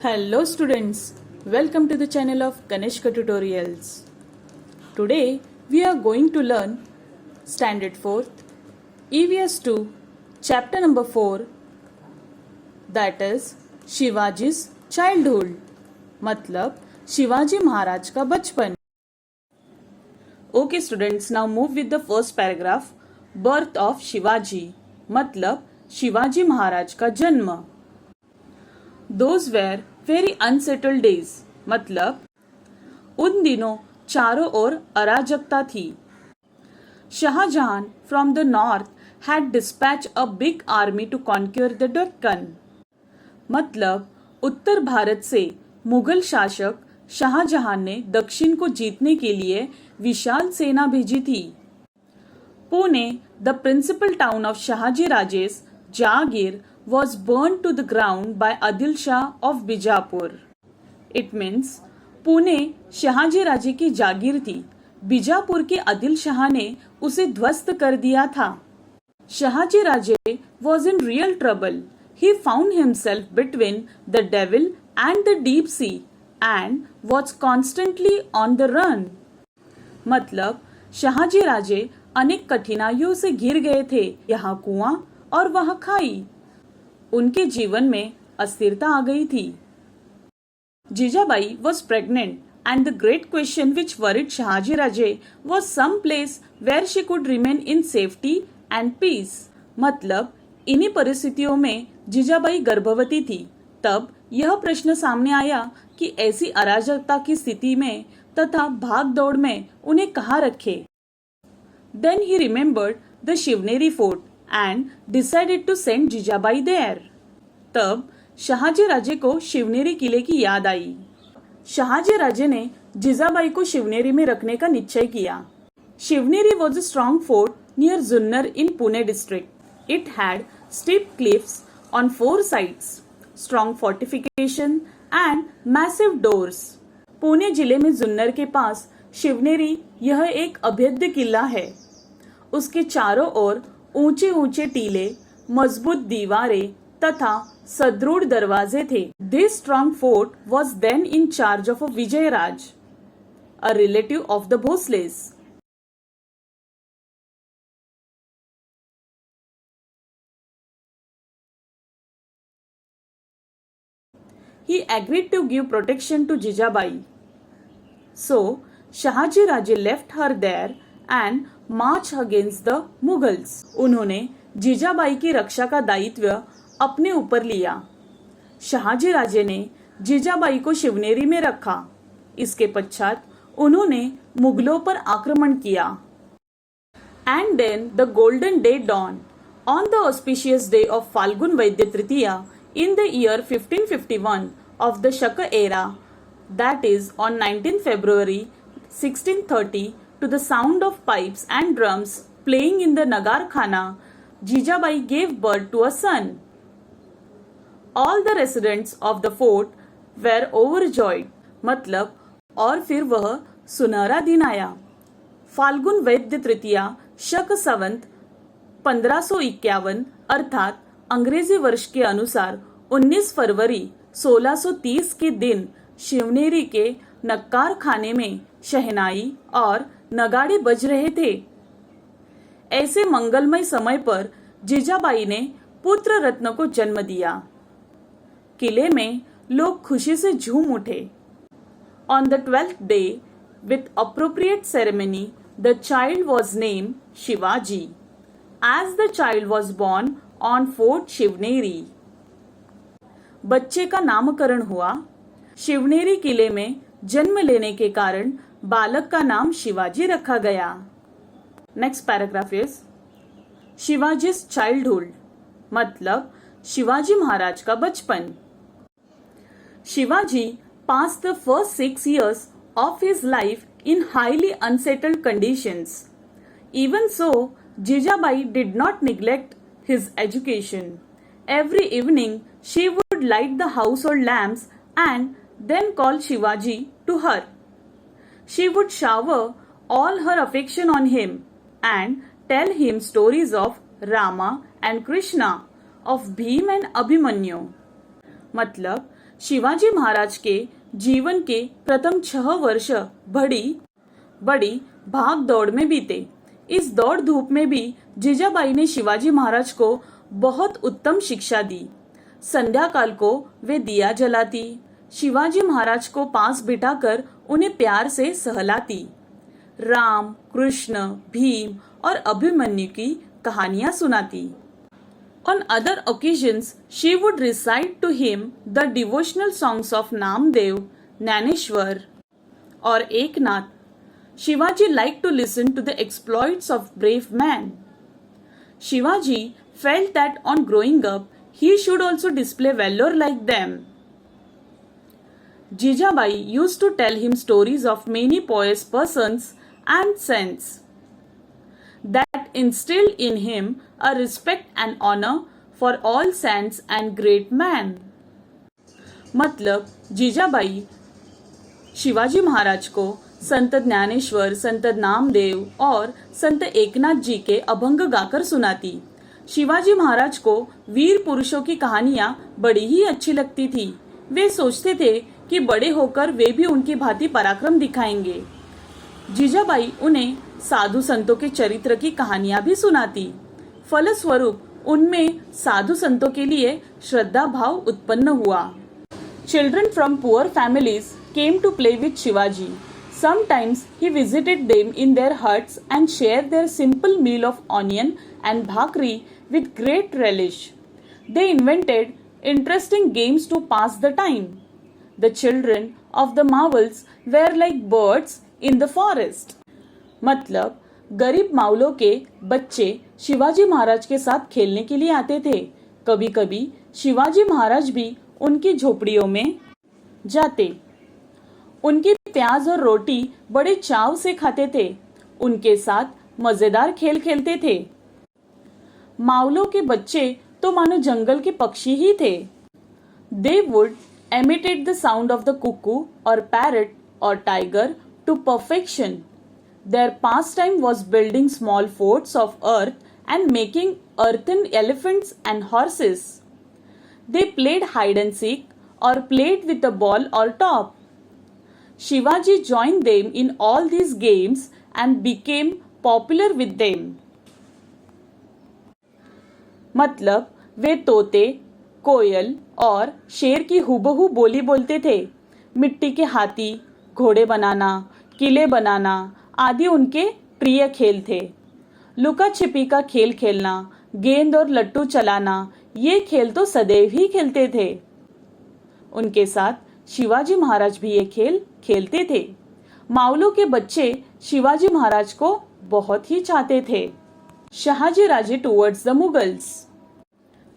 Hello students, welcome to the channel of Kanishka Tutorials. Today we are going to learn Standard 4th EVS 2 chapter number 4, that is शिवाजी's childhood, मतलब शिवाजी महाराज का बचपन. Okay students, now move with the first paragraph. Birth of Shivaji, मतलब शिवाजी महाराज का जन्म. Those were very unsettled days, मतलब उन दिनों चारों ओर अराजकता थी. Shahjahan from the north had dispatched a big army to conquer the Deccan. मतलब उत्तर भारत से मुगल शासक शाहजहां ने दक्षिण को जीतने के लिए विशाल सेना भेजी थी. Pune, the principal town of Shahaji Raje's Jagir, was burned to the ground by Adil Shah of Bijapur. It means Pune Shahaji Raje की जागीर थी. बीजापुर के आदिल शाह ने उसे ध्वस्त कर दिया था. शाहजी राजे was in real trouble. He found himself between the devil and the deep sea and was constantly on the run. मतलब शाहजी राजे अनेक कठिनाइयों से घिर गए थे. यहाँ कुआं और वहाँ खाई. उनके जीवन में अस्थिरता आ गई थी. Jijabai was pregnant and the great question which worried Shahaji Raje was some place where she could remain in safety and peace. मतलब इन्हीं परिस्थितियों में जीजाबाई गर्भवती थी. तब यह प्रश्न सामने आया कि ऐसी अराजकता की स्थिति में तथा भाग दौड़ में उन्हें कहाँ रखे. Then he remembered the Shivneri fort and decided to send Jijabai there. तब शाहजी राजे को शिवनेरी किले की याद आई. शाहजी राजे ने जीजाबाई को शिवनेरी में रखने का निश्चय किया. Shivneri was a strong fort near Zunnar in Pune district. It had steep cliffs on 4 sides, strong fortification and massive doors. Pune जिले में जुन्नर के पास शिवनेरी यह एक अभेद्य किला है. उसके चारों ओर ऊंचे ऊंचे टीले, मजबूत दीवारें तथा सदृढ़ दरवाजे थे. This strong fort was then in charge of a Vijayaraj, a relative of the Bhosles. He agreed to give protection to Jijabai. So Shahaji Raje left her there and marched against the Mughals. उन्होंने जीजाबाई की रक्षा का दायित्व अपने ऊपर लिया. शाहजी राजे ने जीजाबाई को शिवनेरी में रखा. इसके पश्चात उन्होंने मुगलों पर आक्रमण किया. And then the golden day dawned on the auspicious day of Falgun Vaidya Tritiya in the year 1551 of the Shaka era, that is on 19 February 1630, to the sound of pipes and drums playing in the Nagar Khana, Jijabai gave birth to a son. All the residents of the fort were overjoyed. मतलब और फिर वह सुनहरा दिन आया. फाल्गुन वैद्य तृतीया शक संवत 1551 अर्थात अंग्रेजी वर्ष के अनुसार 19 फरवरी 1630 के दिन शिवनेरी के नक्कार खाने में शहनाई और नगाड़े बज रहे थे. ऐसे मंगलमय समय पर जीजाबाई ने पुत्र रत्न को जन्म दिया. किले में लोग खुशी से झूम उठे. On the 12th day, with appropriate ceremony, the child was named Shivaji, as the child was born on Fort Shivneri. बच्चे का नामकरण हुआ. शिवनेरी किले में जन्म लेने के कारण बालक का नाम शिवाजी रखा गया. नेक्स्ट पैराग्राफ इज शिवाजी's childhood, मतलब शिवाजी महाराज का बचपन. Shivaji passed the first 6 years of his life in highly unsettled conditions. Even so, Jijabai did not neglect his education. Every evening, she would light the household lamps and then call Shivaji to her. She would shower all her affection on him and tell him stories of Rama and Krishna, of Bhim and Abhimanyu. मतलब शिवाजी महाराज के जीवन के प्रथम 6 वर्ष बड़ी भाग दौड़ में बीते। इस दौड़ धूप में भी जीजाबाई ने शिवाजी महाराज को बहुत उत्तम शिक्षा दी। संध्या काल को वे दिया जलाती, शिवाजी महाराज को पास बिठाकर उन्हें प्यार से सहलाती, राम, कृष्ण, भीम और अभिमन्यु की कहानियां सुनाती। On other occasions, she would recite to him the devotional songs of Namdev, Naneshwar, or Eknath. Shivaji liked to listen to the exploits of brave men. Shivaji felt that on growing up, he should also display valor like them. Jijabai used to tell him stories of many pious persons and saints that instilled in him a respect and honor for all saints and great men. मतलब जीजाबाई शिवाजी महाराज को संत ज्ञानेश्वर, संत नामदेव और संत एकनाथ जी के अभंग गाकर सुनाती। शिवाजी महाराज को वीर पुरुषों की कहानियां बड़ी ही अच्छी लगती थी। वे सोचते थे कि बड़े होकर वे भी उनकी भांति पराक्रम दिखाएंगे। जीजाबाई उन्हें साधु संतों के चरित्र की कहानियां भी सुनाती। फलस्वरूप उनमें साधु संतों के लिए श्रद्धा भाव उत्पन्न हुआ। Children from poor families came to play with Shivaji. Sometimes he visited them in their huts and shared their simple meal of onion and bhakri with great relish. They invented interesting games to pass the time. The children of the Mawals were like birds in the forest. मतलब गरीब मावलों के बच्चे शिवाजी महाराज के साथ खेलने के लिए आते थे। कभी कभी शिवाजी महाराज भी उनकी झोपड़ियों में जाते। उनकी प्याज और रोटी बड़े चाव से खाते थे। उनके साथ मजेदार खेल खेलते थे। मावलों के बच्चे तो मानो जंगल के पक्षी ही थे। They would imitate the sound of the cuckoo or parrot or tiger to perfection. Their pastime was building small forts of earth and making earthen elephants and horses. They played hide and seek or played with a ball or top. Shivaji joined them in all these games and became popular with them. मतलब वे तोते, कोयल और शेर की हुबहू बोली बोलते थे। मिट्टी के हाथी, घोड़े बनाना, किले बनाना आदि उनके प्रिय खेल थे। लुका छिपी का खेल खेलना, गेंद और लट्टू चलाना, ये खेल तो सदैव ही खेलते थे। उनके साथ शिवाजी महाराज भी ये खेल खेलते थे। मावलों के बच्चे शिवाजी महाराज को बहुत ही चाहते थे। Shahaji Raje towards the Mughals,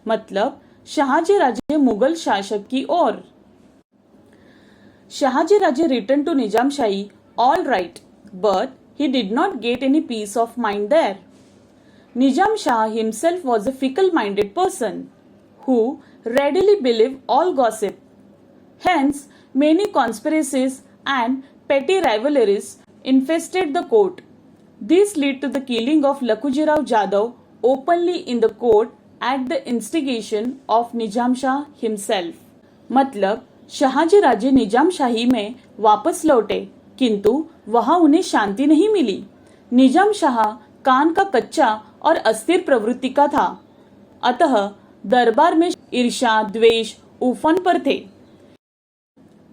मतलब शहाजी राजे मुगल शासक की ओर। Shahaji Raje return to Nizamshahi all right, but he did not get any peace of mind there. Nizam Shah himself was a fickle-minded person who readily believed all gossip. Hence, many conspiracies and petty rivalries infested the court. This led to the killing of Lakhujirao Jadhav openly in the court at the instigation of Nizam Shah himself. मतलब शहाजी राजे निजाम शाही में वापस लौटे, किंतु वहां उन्हें शांति नहीं मिली। निजाम शाह कान का कच्चा और अस्थिर प्रवृत्ति का था, अतः दरबार में ईर्ष्या, द्वेष उफान पर थे।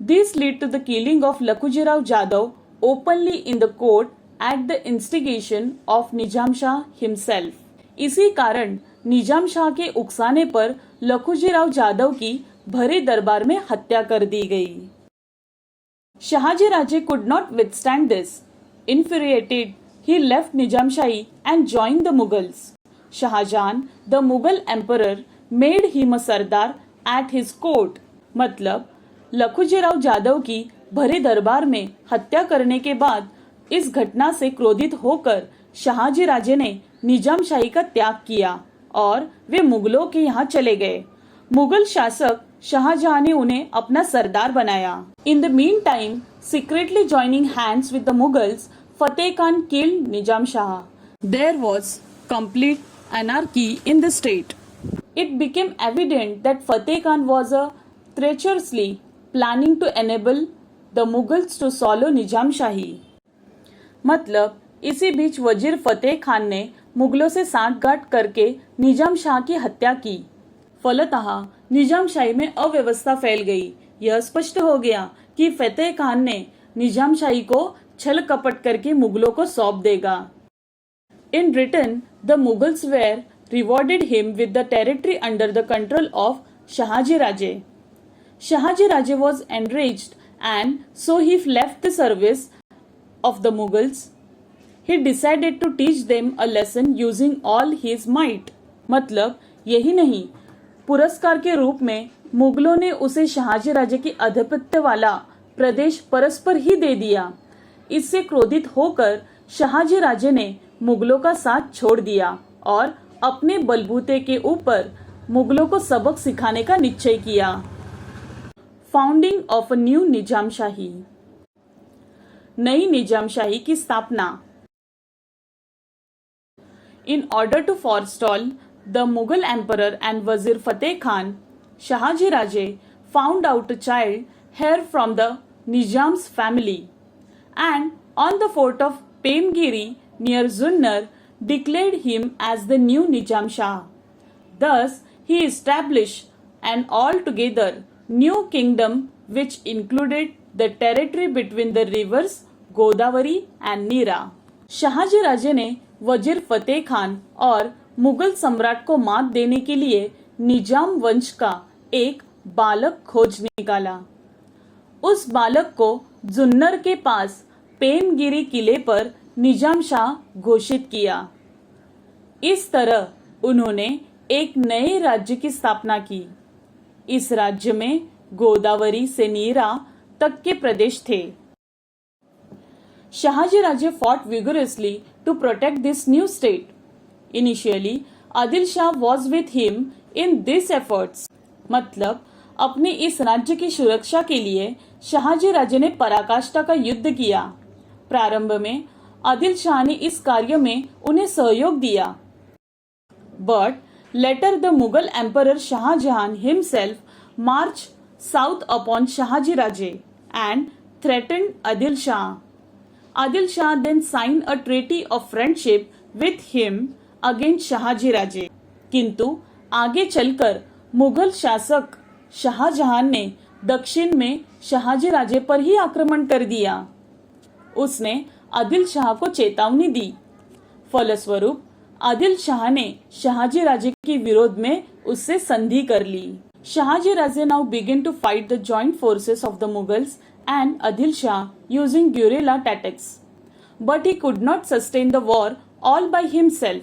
This led to the killing of Lakhujirao Jadhav openly in the court at the instigation of Nizam Shah himself. इसी कारण निजाम शाह के उकसाने पर लखुजीराव जाधव की भरे दरबार में हत्या कर दी गई। Shahaji Raje could not withstand this. Infuriated, he left Nizamshahi and joined the Mughals. Shahjahan, the Mughal emperor, made him a sardar at his court. मतलब लखुजीराव जाधव की भरे दरबार में हत्या करने के बाद इस घटना से क्रोधित होकर शहाजी राजे ने निजामशाही का त्याग किया और वे मुगलों के यहाँ चले गए। मुगल शासक शाहजहां ने उन्हें अपना सरदार बनाया। In the mean time, secretly joining hands with the Mughals, Fateh Khan killed Nizam Shah. There was complete anarchy in the state. It became evident that Fateh Khan was a treacherously planning to enable the Mughals to swallow निजाम शाही। मतलब इसी बीच वजीर फतेह खान ने मुगलों से सांठगांठ करके निजाम शाह की हत्या की। फलतः निजाम शाही में अव्यवस्था फैल गई। यह स्पष्ट हो गया कि फतेह खान ने निजाम शाही को छल कपट करके मुगलों को सौंप देगा। In return, the Mughals were rewarded him with the territory under the control of Shahaji Raje. Shahaji Raje was enraged and so he left the service of the Mughals. He decided to teach them a lesson using all his might. मतलब यही नहीं, पुरस्कार के रूप में मुगलों ने उसे शाहजी राजे की आधिपत्य वाला प्रदेश परस्पर ही दे दिया। इससे क्रोधित होकर शाहजी राजे ने मुगलों का साथ छोड़ दिया और अपने बलबूते के ऊपर मुगलों को सबक सिखाने का निश्चय किया। Founding of a new Nizam Shahi, नई निजामशाही की स्थापना। In order to forestall the Mughal emperor and Wazir Fateh Khan, Shahaji Raje found out a child heir from the Nizam's family and on the fort of Pemgiri near Zunnar declared him as the new Nizam Shah. Thus, he established an altogether new kingdom which included the territory between the rivers Godavari and Neera. Shahaji राजे ने वजीर फतेह खान और मुगल सम्राट को मात देने के लिए निजाम वंश का एक बालक खोज निकाला। उस बालक को जुन्नर के पास पेमगिरी किले पर निजाम शाह घोषित किया। इस तरह उन्होंने एक नए राज्य की स्थापना की। इस राज्य में गोदावरी से नीरा तक के प्रदेश थे। Shahaji Raje fought vigorously to protect this new state. Initially, Adil Shah was with him in these efforts. मतलब अपने इस राज्य की सुरक्षा के लिए शाहजी राजे ने पराकाष्ठा का युद्ध किया। प्रारंभ में आदिल शाह ने इस कार्य में उन्हें सहयोग दिया। But later the Mughal Emperor Shah Jahan himself marched south upon Shahaji Raje and threatened Adil Shah. Adil Shah then signed a treaty of friendship with him against Shahaji Raje. किंतु आगे चलकर मुगल शासक शाहजहां ने दक्षिण में शाहजी राजे पर ही आक्रमण कर दिया। उसने आदिल शाह को चेतावनी दी। फलस्वरूप आदिल शाह ने शाहजी राजे के विरोध में उससे संधि कर ली। शाहजी राजे now began to fight the joint forces of the Mughals and Adil Shah using guerrilla tactics. But he could not sustain the war all by himself.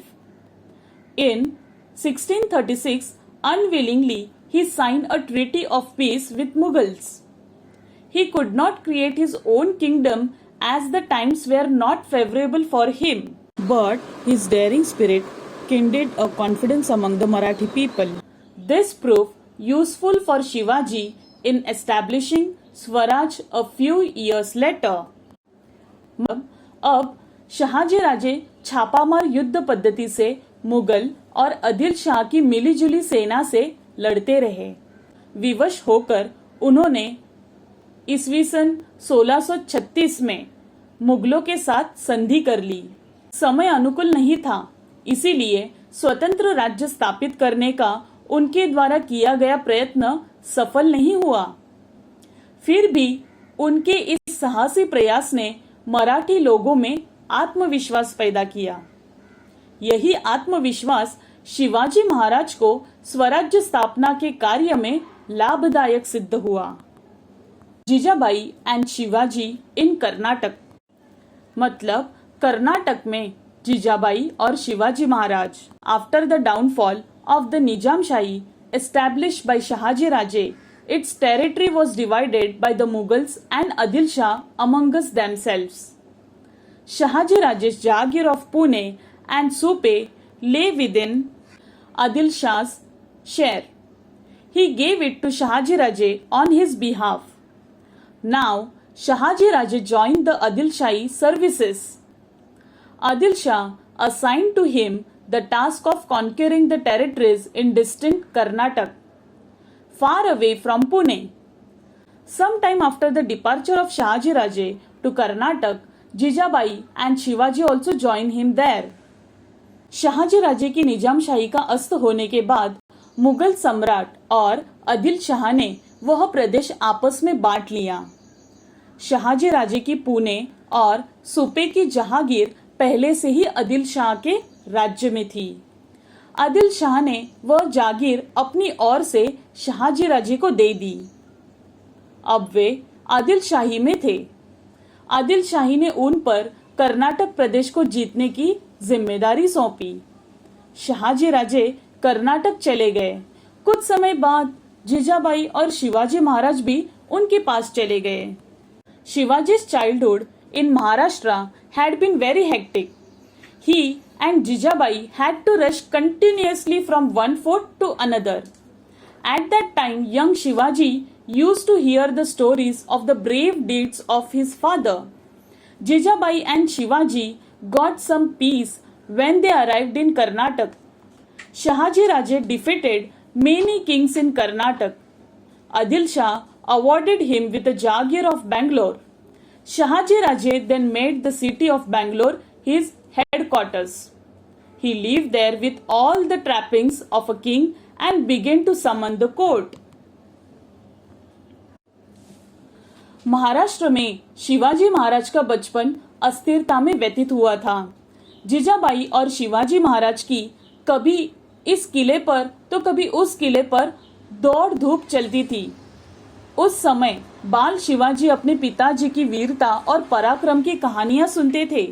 In 1636, unwillingly, he signed a treaty of peace with Mughals. He could not create his own kingdom as the times were not favorable for him. But his daring spirit kindled a confidence among the Marathi people. This proved useful for Shivaji in establishing Swaraj a few years later. अब शाहजी राजे छापामार युद्ध पद्धति से मुगल और आदिल शाह की मिलीजुली सेना से लड़ते रहे। विवश होकर उन्होंने ईस्वी सन 1636 में मुगलों के साथ संधि कर ली। समय अनुकूल नहीं था, इसीलिए स्वतंत्र राज्य स्थापित करने का उनके द्वारा किया गया प्रयत्न सफल नहीं हुआ। फिर भी उनके इस साहसी प्रयास ने मराठी लोगों में आत्मविश्वास पैदा किया। यही आत्मविश्वास शिवाजी महाराज को स्वराज्य स्थापना के कार्य में लाभदायक सिद्ध हुआ। जीजाबाई एंड शिवाजी इन कर्नाटक, मतलब कर्नाटक में जीजाबाई और Shivaji Maharaj. After the downfall of the Nizamshahi established by Shahaji Raje, its territory was divided by the Mughals and Adil Shah amongst themselves. Shahaji Raje's Jagir of Pune and Supe lay within Adil Shah's share. He gave it to Shahaji Raje on his behalf. Now, Shahaji Raje joined the Adil Shahi services. Adil Shah assigned to him the task of conquering the territories in distant Karnataka. far away from Pune. Some time after the departure of Shahaji Raje to Karnataka, Jijabai and Shivaji also joined him there. Shahaji Raje की निजाम शाही का अस्त होने के बाद मुगल सम्राट और आदिल शाह ने वह प्रदेश आपस में बांट लिया। शाहजी राजे की पुणे और सुपे की जहांगीर पहले से ही आदिल शाह के राज्य में थी। आदिल शाह ने वह जागीर अपनी ओर से शाहजी राजे को दे दी। अब वे आदिल शाही में थे। आदिल शाही ने उन पर कर्नाटक प्रदेश को जीतने की जिम्मेदारी सौंपी। शाहजी राजे कर्नाटक चले गए। कुछ समय बाद जीजाबाई और शिवाजी महाराज भी उनके पास चले गए। शिवाजी's childhood in Maharashtra had been very hectic. He and Jijabai had to rush continuously from one fort to another. At that time, young Shivaji used to hear the stories of the brave deeds of his father. Jijabai and Shivaji got some peace when they arrived in Karnataka. Shahaji Raje defeated many kings in Karnataka. Adil Shah awarded him with the Jagir of Bangalore. Shahaji Raje then made the city of Bangalore his headquarters. He lived there with all the trappings of a king and began to summon the court. Maharashtra में शिवाजी महाराज का बचपन अस्थिरता में व्यतीत हुआ था। जीजाबाई और शिवाजी महाराज की कभी इस किले पर तो कभी उस किले पर दौड़ धूप चलती थी। उस समय बाल शिवाजी अपने पिताजी की वीरता और पराक्रम की कहानियां सुनते थे।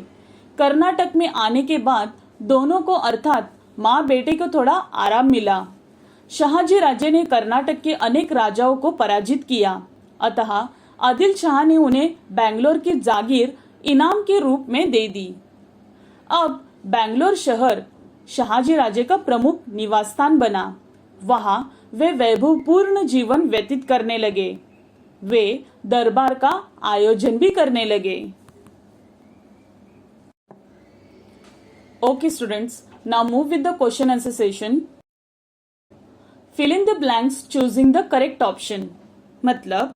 कर्नाटक में आने के बाद दोनों को अर्थात माँ बेटे को थोड़ा आराम मिला। शाहजी राजे ने कर्नाटक के अनेक राजाओं को पराजित किया, अतः आदिल शाह ने उन्हें बैंगलोर की जागीर इनाम के रूप में दे दी। अब बैंगलोर शहर शाहजी राजे का प्रमुख निवास स्थान बना। वहां वे वैभवपूर्ण जीवन व्यतीत करने लगे। वे दरबार का आयोजन भी करने लगे। Okay students, now move with the question answer session. Fill in the blanks choosing the correct option. मतलब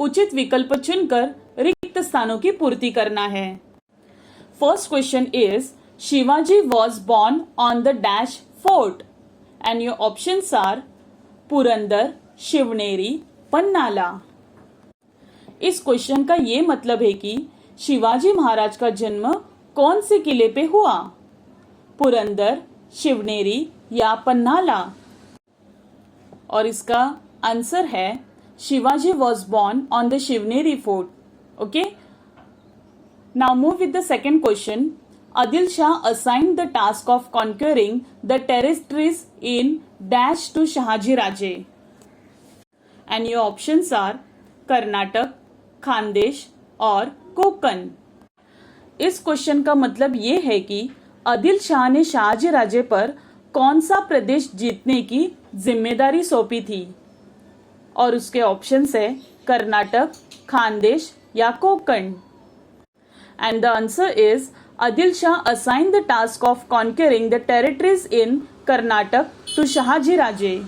उचित विकल्प चुनकर रिक्त स्थानों की पूर्ति करना है। First question is Shivaji was born on the dash fort and your options are Purandar, Shivneri, पन्नाला। इस क्वेश्चन का ये मतलब है कि शिवाजी महाराज का जन्म कौन से किले पे हुआ, पुरंदर, शिवनेरी या पन्नाला। और इसका आंसर है Shivaji was born on the Shivneri fort. Okay, now move with the second question. Adil Shah assigned the task of conquering the territories in dash to Shahaji Raje. And your options are Karnataka, Khandesh और कोकण। इस question का मतलब ये है कि आदिल शाह ने शाहजी राजे पर कौन सा प्रदेश जीतने की जिम्मेदारी सौंपी थी, और उसके ऑप्शंस है कर्नाटक, खानदेश या Konkan. And the answer is Adil Shah assigned the task of conquering the territories in Karnataka to Shahaji Raje.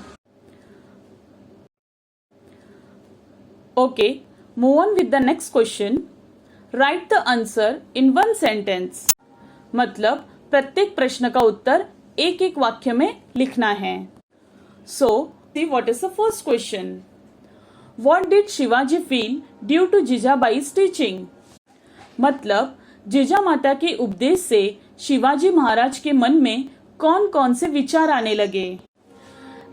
Okay, move on with the next question. Write the answer in one sentence. मतलब प्रत्येक प्रश्न का उत्तर एक एक वाक्य में लिखना है। So, see what is the first question. What did Shivaji feel due to Jijabai's teaching? मतलब जीजा माता के उपदेश से शिवाजी महाराज के मन में कौन कौन से विचार आने लगे।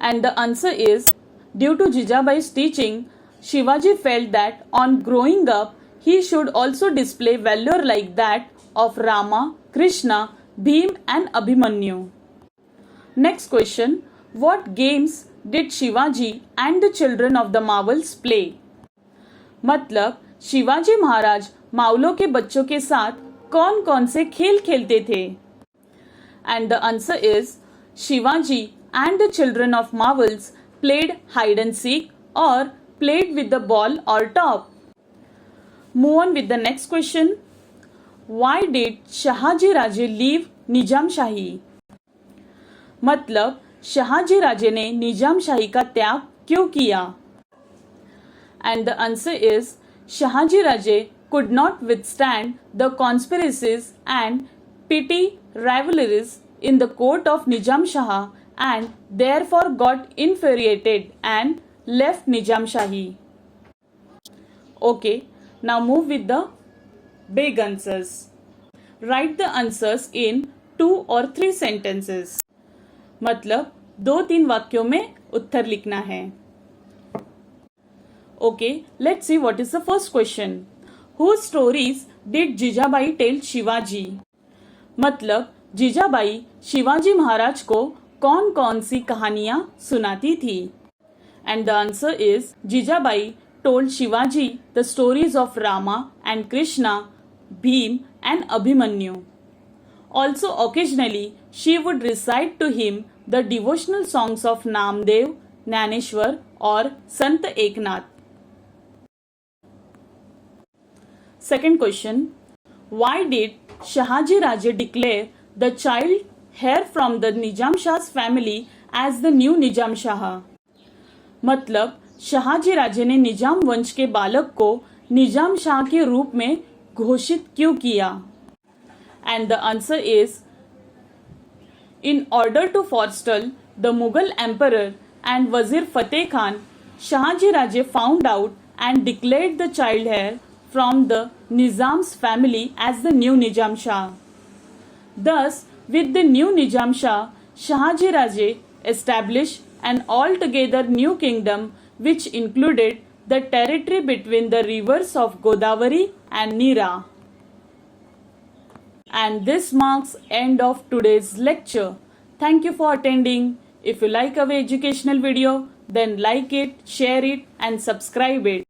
And the answer is due to Jijabai's teaching Shivaji felt that on growing up he should also display valour like that of Rama, Krishna, Bhim and Abhimanyu. Next question, what games did Shivaji and the children of the Mavals play? मतलब शिवाजी महाराज मावलों के बच्चों के साथ कौन कौन से खेल खेलते थे। And the answer is Shivaji and the children of Mavals played hide and seek और प्लेड विद द बॉल और top. Move on with the next question, why did Shahaji Raje leave Nizamshahi? मतलब शाहजी राजे ने निजाम शाही का त्याग क्यों किया? And the answer is Shahaji Raje could not withstand the conspiracies and petty rivalries in the court of Nizam Shah and therefore got infuriated and left Nizam Shahi. Okay, now move with the big answers. Write the answers in 2 or 3 sentences. मतलब 2-3 वाक्यों में उत्तर लिखना है. Okay, let's see what is the first question. Whose stories did Jijabai tell Shivaji? मतलब जीजाबाई शिवाजी महाराज को कौन कौन सी कहानियां सुनाती थी? And the answer is Jijabai told Shivaji the stories of Rama and Krishna, Bhim and Abhimanyu. Also occasionally she would recite to him the devotional songs of Namdev, Jnaneshwar or Sant Eknath. Second question. Why did Shahaji Raje declare the child heir from the Nizam Shah's family as the new Nizam Shah? मतलब शाहजी राजे ने निजाम वंश के बालक को निजाम शाह के रूप में घोषित क्यों किया? And the answer is in order to forestall the Mughal emperor and Wazir Fateh Khan, Shahaji Raje found out and declared the child heir from the Nizam's family as the new Nizam Shah. Thus, with the new Nizam Shah, Shahaji Raje established an altogether new kingdom which included the territory between the rivers of Godavari and Nira. And this marks end of today's lecture. Thank you for attending. If you like our educational video, then like it, share it and subscribe it.